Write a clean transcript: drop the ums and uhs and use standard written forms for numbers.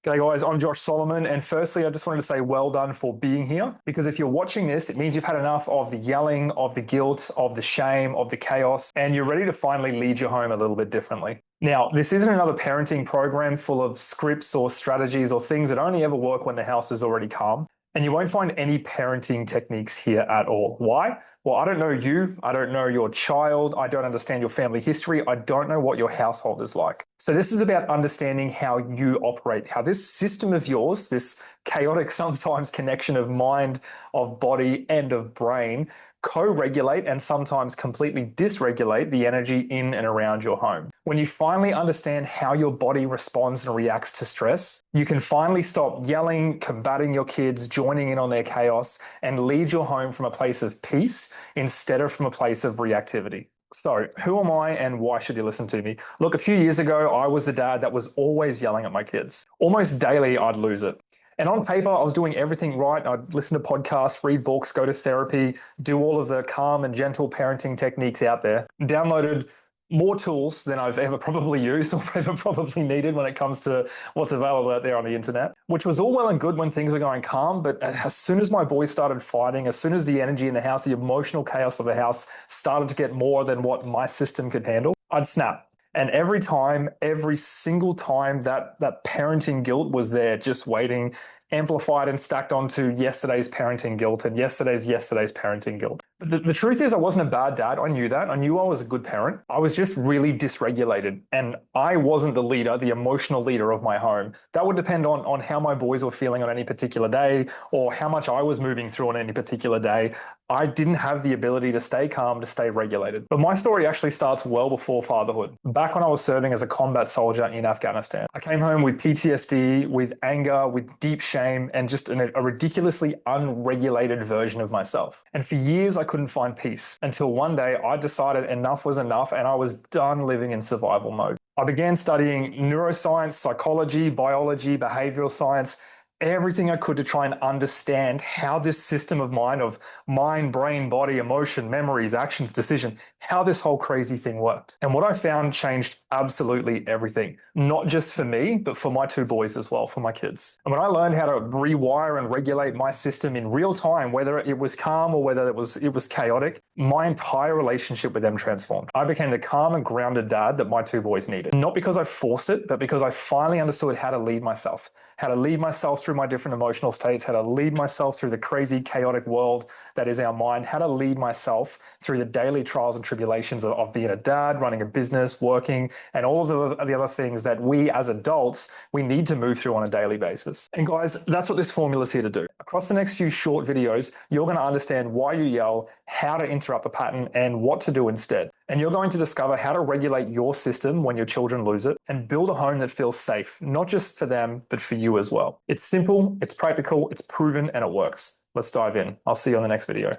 G'day guys, I'm Josh Solomon, and firstly I just wanted to say well done for being here, because if you're watching this, it means you've had enough of the yelling, of the guilt, of the shame, of the chaos, and you're ready to finally lead your home a little bit differently. Now, this isn't another parenting program full of scripts or strategies or things that only ever work when the house is already calm. And you won't find any parenting techniques here at all. Why? Well, I don't know you. I don't know your child. I don't understand your family history. I don't know what your household is like. So this is about understanding how you operate, how this system of yours, this chaotic sometimes connection of mind, of body, and of brain co-regulate and sometimes completely dysregulate the energy in and around your home. When you finally understand how your body responds and reacts to stress, you can finally stop yelling, combating your kids, joining in on their chaos, and lead your home from a place of peace instead of from a place of reactivity. So, who am I and why should you listen to me? Look, a few years ago, I was the dad that was always yelling at my kids. Almost daily, I'd lose it. And on paper, I was doing everything right. I'd listen to podcasts, read books, go to therapy, do all of the calm and gentle parenting techniques out there. Downloaded more tools than I've ever probably used or ever probably needed when it comes to what's available out there on the internet, which was all well and good when things were going calm. But as soon as my boys started fighting, as soon as the energy in the house, the emotional chaos of the house started to get more than what my system could handle, I'd snap. And every time, every single time that parenting guilt was there, just waiting, amplified and stacked onto yesterday's parenting guilt and yesterday's parenting guilt. But the truth is, I wasn't a bad dad. I knew that. I knew I was a good parent. I was just really dysregulated, and I wasn't the leader, the emotional leader of my home. That would depend on how my boys were feeling on any particular day or how much I was moving through on any particular day. I didn't have the ability to stay calm, to stay regulated. But my story actually starts well before fatherhood. Back when I was serving as a combat soldier in Afghanistan, I came home with PTSD, with anger, with deep shame, and just a ridiculously unregulated version of myself. And for years, I couldn't find peace until one day I decided enough was enough and I was done living in survival mode. I began studying neuroscience, psychology, biology, behavioral science, everything I could to try and understand how this system of mine, of mind, brain, body, emotion, memories, actions, decision, how this whole crazy thing worked. And what I found changed absolutely everything, not just for me, but for my two boys as well, for my kids. And when I learned how to rewire and regulate my system in real time, whether it was calm or whether it was chaotic, my entire relationship with them transformed. I became the calm and grounded dad that my two boys needed. Not because I forced it, but because I finally understood how to lead myself through my different emotional states, how to lead myself through the crazy, chaotic world that is our mind, how to lead myself through the daily trials and tribulations of being a dad, running a business, working, and all of the other things that we as adults, we need to move through on a daily basis. And guys, that's what this formula is here to do. Across the next few short videos, you're going to understand why you yell, how to interrupt the pattern, and what to do instead. And you're going to discover how to regulate your system when your children lose it and build a home that feels safe, not just for them, but for you as well. It's simple, it's practical, it's proven, and it works. Let's dive in. I'll see you on the next video.